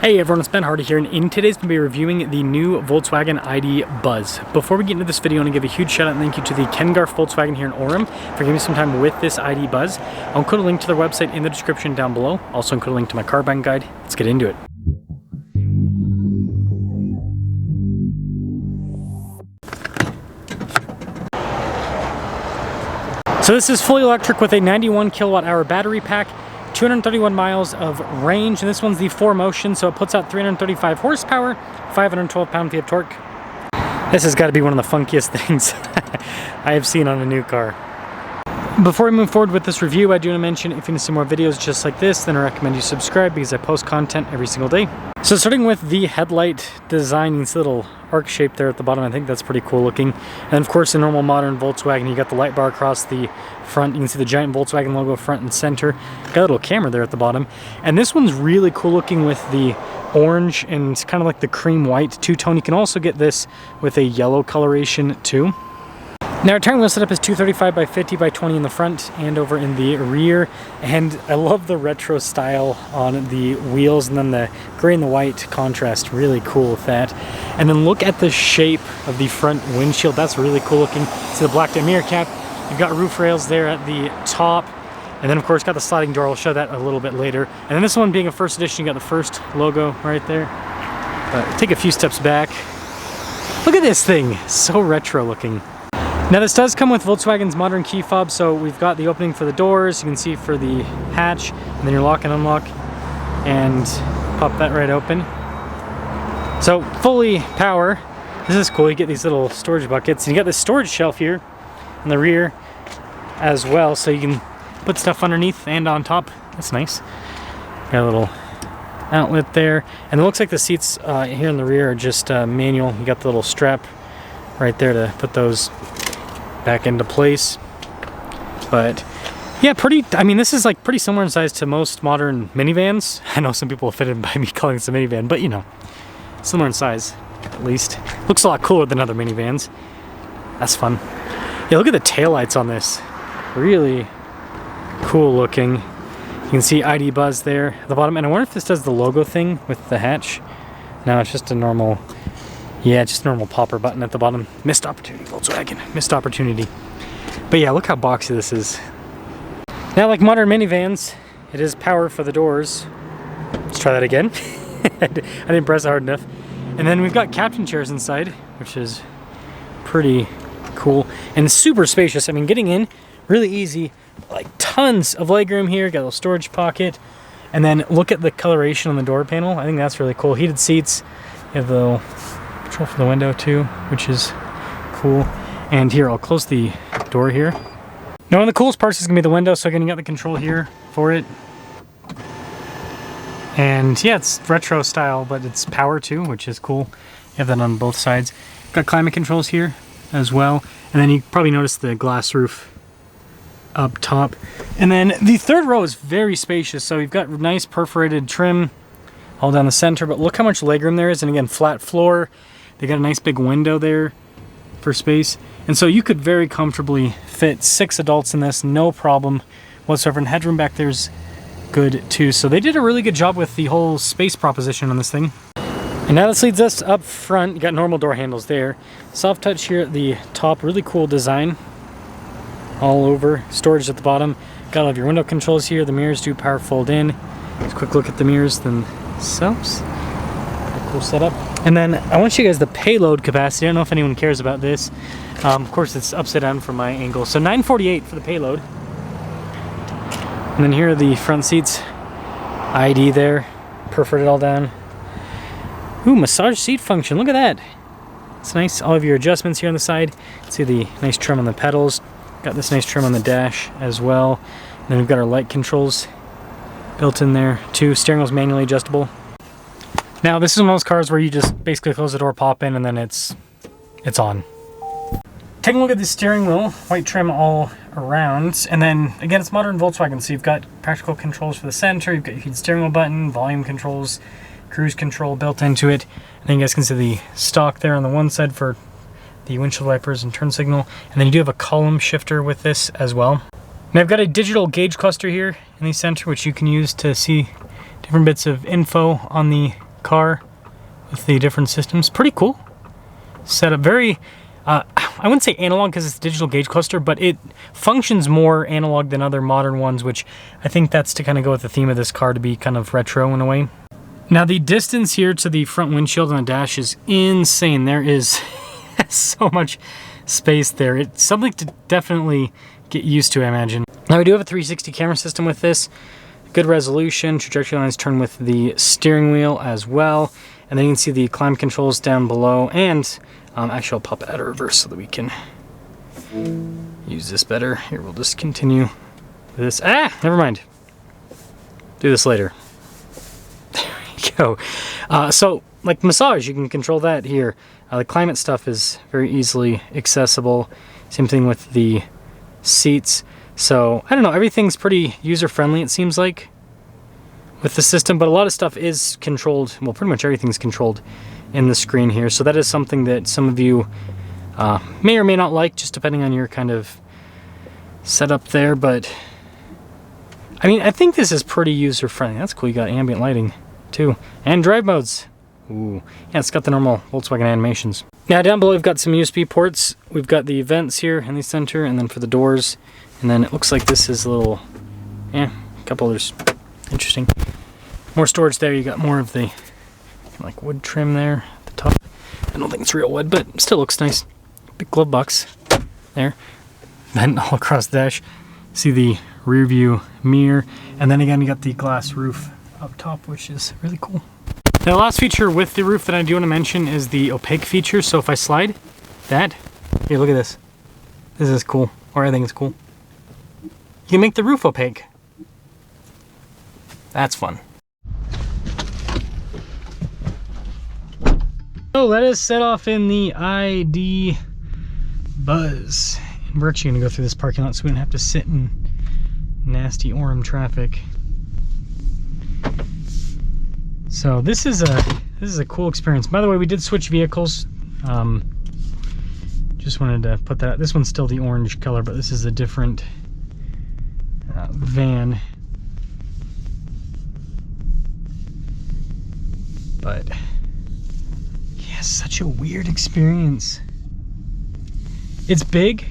Hey everyone, it's Ben Hardy here, and in today's going to be reviewing the new Volkswagen ID.Buzz. Before we get into this video, I want to give a huge shout out and thank you to the Ken Garf Volkswagen here in Orem for giving me some time with this ID.Buzz. I'll include a link to their website in the description down below. Also include a link to my car buying guide. Let's get into it. So this is fully electric with a 91 kilowatt hour battery pack, 231 miles of range, and this one's the 4Motion, so it puts out 335 horsepower, 512 pound-feet of torque. This has got to be one of the funkiest things I have seen on a new car. Before we move forward with this review, I do want to mention if you want to see more videos just like this, then I recommend you subscribe because I post content every single day. So starting with the headlight design, you can see a little arc shape there at the bottom. I think that's pretty cool looking. And of course, the normal modern Volkswagen, you got the light bar across the front. You can see the giant Volkswagen logo front and center. Got a little camera there at the bottom. And this one's really cool looking with the orange and kind of like the cream white two-tone. You can also get this with a yellow coloration too. Now our turn wheel setup is 235 by 50 by 20 in the front and over in the rear, and I love the retro style on the wheels, and then the gray and the white contrast, really cool with that. And then look at the shape of the front windshield, that's really cool looking. See the blacked out mirror cap, you've got roof rails there at the top, and then of course got the sliding door. I'll show that a little bit later. And then this one being a first edition, you got the first logo right there. Take a few steps back, look at this thing, so retro looking. Now this does come with Volkswagen's modern key fob, so we've got the opening for the doors, you can see for the hatch, and then your lock and unlock, and pop that right open. So fully power, this is cool, you get these little storage buckets, and you got this storage shelf here in the rear as well, so you can put stuff underneath and on top. That's nice. Got a little outlet there, and it looks like the seats here in the rear are just manual. You got the little strap right there to put those back into place. But yeah, I mean, this is like pretty similar in size to most modern minivans. I know some people will fit in by me calling this a minivan, but you know, similar in size at least. Looks a lot cooler than other minivans. That's fun. Yeah, look at the taillights on this. Really cool looking. You can see ID.Buzz there at the bottom, and I wonder if this does the logo thing with the hatch. No, it's just a normal, yeah, just a normal popper button at the bottom. Missed opportunity, Volkswagen. Missed opportunity. But yeah, look how boxy this is. Now, like modern minivans, it is power for the doors. Let's try that again. I didn't press it hard enough. And then we've got captain chairs inside, which is pretty cool and super spacious. I mean, getting in, really easy. Like tons of legroom here. Got a little storage pocket. And then look at the coloration on the door panel. I think that's really cool. Heated seats. You have the little control for the window too, which is cool. And here, I'll close the door here. Now, one of the coolest parts is gonna be the window, so again, you got the control here for it. And yeah, it's retro style, but it's power too, which is cool. You have that on both sides. Got climate controls here as well. And then you probably noticed the glass roof up top. And then the third row is very spacious, so you've got nice perforated trim all down the center, but look how much legroom there is. And again, flat floor. They got a nice big window there for space. And so you could very comfortably fit 6 adults in this, no problem whatsoever. And headroom back there's good too. So they did a really good job with the whole space proposition on this thing. And now this leads us up front. You got normal door handles there. Soft touch here at the top, really cool design all over. Storage at the bottom. Got all of your window controls here. The mirrors do power fold in. Just a quick look at the mirrors themselves. Cool setup. And then I want to show you guys the payload capacity. I don't know if anyone cares about this. Of course, it's upside down from my angle. So 948 for the payload. And then here are the front seats. ID there, perforated all down. Ooh, massage seat function. Look at that. It's nice. All of your adjustments here on the side. See the nice trim on the pedals. Got this nice trim on the dash as well. And then we've got our light controls built in there too. Steering wheel's manually adjustable. Now, this is one of those cars where you just basically close the door, pop in, and then it's on. Taking a look at the steering wheel, white trim all around, and then again, it's modern Volkswagen, so you've got practical controls for the center, you've got your heated steering wheel button, volume controls, cruise control built into it, and then you guys can see the stock there on the one side for the windshield wipers and turn signal, and then you do have a column shifter with this as well. Now I've got a digital gauge cluster here in the center, which you can use to see different bits of info on the car with the different systems. Pretty cool setup. Very, I wouldn't say analog because it's a digital gauge cluster, but it functions more analog than other modern ones, which I think that's to kind of go with the theme of this car, to be kind of retro in a way. Now the distance here to the front windshield on the dash is insane. There is so much space there. It's something to definitely get used to, I imagine. Now we do have a 360 camera system with this. Good resolution, trajectory lines turn with the steering wheel as well. And then you can see the climate controls down below. And actually I'll pop it out of reverse so that we can use this better. Here, we'll just continue with this. Never mind. Do this later. Go. So like massage, you can control that here. The climate stuff is very easily accessible. Same thing with the seats. So I don't know, everything's pretty user-friendly, it seems like, with the system, but a lot of stuff is controlled. Well, pretty much everything's controlled in the screen here. So that is something that some of you may or may not like, just depending on your kind of setup there. But I mean, I think this is pretty user-friendly. That's cool. You got ambient lighting too, and drive modes. Ooh, yeah, it's got the normal Volkswagen animations. Now down below we've got some USB ports. We've got the vents here in the center, and then for the doors, and then it looks like this is a little, a couple others. Interesting. More storage there. You got more of the like wood trim there at the top. I don't think it's real wood, but still looks nice. Big glove box there. Then all across the dash, see the rear view mirror, and then again you got the glass roof up top, which is really cool. Now the last feature with the roof that I do want to mention is the opaque feature. So if I slide that, here, look at this. This is cool, or I think it's cool. You can make the roof opaque. That's fun. So let us set off in the ID.Buzz. And we're actually gonna go through this parking lot so we don't have to sit in nasty Orem traffic. So this is a cool experience. By the way, we did switch vehicles. Just wanted to put that. This one's still the orange color, but this is a different van. But yeah, such a weird experience. It's big.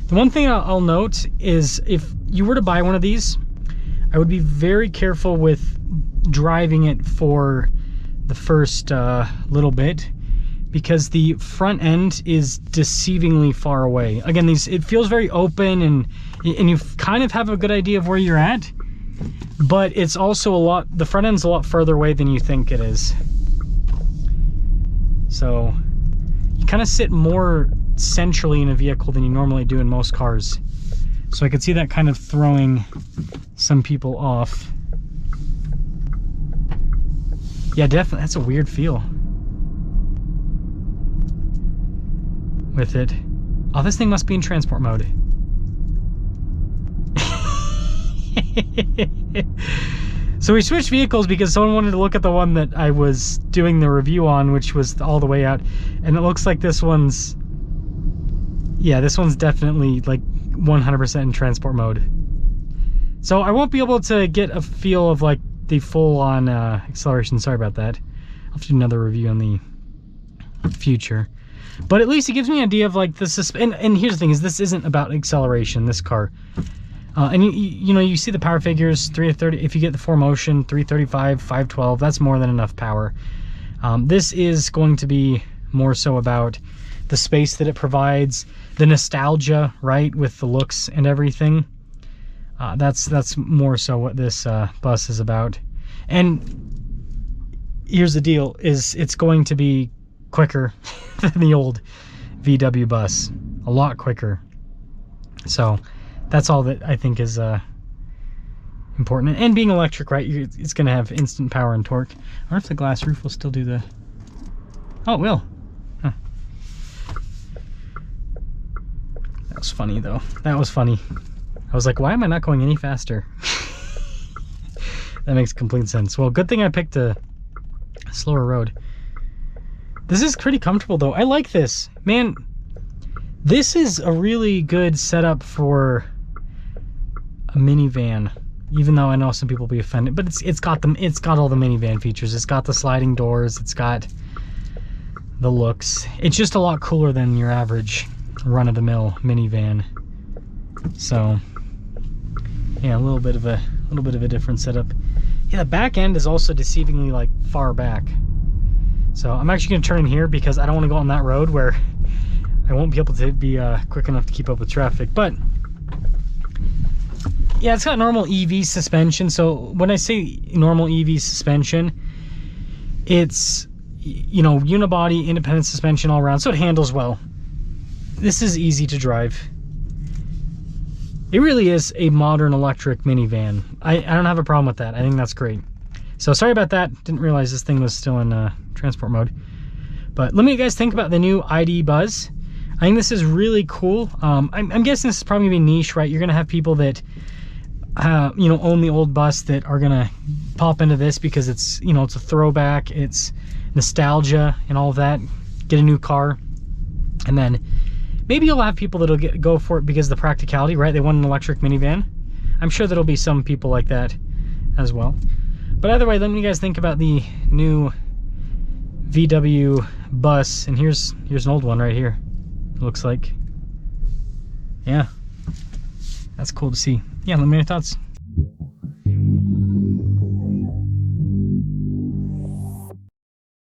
The one thing I'll note is if you were to buy one of these, I would be very careful with driving it for the first little bit, because the front end is deceivingly far away. Again, it feels very open, and you kind of have a good idea of where you're at, but it's also the front end's a lot further away than you think it is. So you kind of sit more centrally in a vehicle than you normally do in most cars. So I could see that kind of throwing some people off. Yeah, definitely, that's a weird feel with it. Oh, this thing must be in transport mode. So we switched vehicles because someone wanted to look at the one that I was doing the review on, which was all the way out. And it looks like this one's, yeah, this one's definitely like 100% in transport mode. So I won't be able to get a feel of like the full-on acceleration. Sorry about that. I'll have to do another review in the future. But at least it gives me an idea of like the and here's the thing, is this isn't about acceleration, this car. And you know, you see the power figures, 330, if you get the 4Motion, 335, 512, that's more than enough power. This is going to be more so about the space that it provides, the nostalgia, right, with the looks and everything. That's more so what this bus is about. And here's the deal, is it's going to be quicker than the old VW bus, a lot quicker. So that's all that I think is important. And being electric, right, it's going to have instant power and torque. I wonder if the glass roof will still do the... Oh, it will. Huh. That was funny, though. That was funny. I was like, why am I not going any faster? That makes complete sense. Well, good thing I picked a slower road. This is pretty comfortable, though. I like this. Man, this is a really good setup for a minivan. even though I know some people will be offended, but it's got all the minivan features. It's got the sliding doors, it's got the looks. It's just a lot cooler than your average run-of-the-mill minivan. So yeah, a little bit of a different setup. Yeah, the back end is also deceivingly like far back. So I'm actually gonna turn in here because I don't want to go on that road where I won't be able to be quick enough to keep up with traffic. But yeah, it's got normal EV suspension. So when I say normal EV suspension, it's, you know, unibody, independent suspension all around, so it handles well. This is easy to drive. It really is a modern electric minivan. I don't have a problem with that. I think that's great. So sorry about that. Didn't realize this thing was still in transport mode. But let me guys think about the new ID.Buzz. I think this is really cool. I'm guessing this is probably gonna be niche, right? You're gonna have people that you know, own the old bus that are gonna pop into this because it's, you know, it's a throwback, it's nostalgia and all of that. Get a new car, and then maybe you'll have people that'll go for it because of the practicality, right? They want an electric minivan. I'm sure there'll be some people like that as well. But either way, let me guys think about the new VW bus. And here's an old one right here. It looks like. Yeah, that's cool to see. Yeah, let me know your thoughts.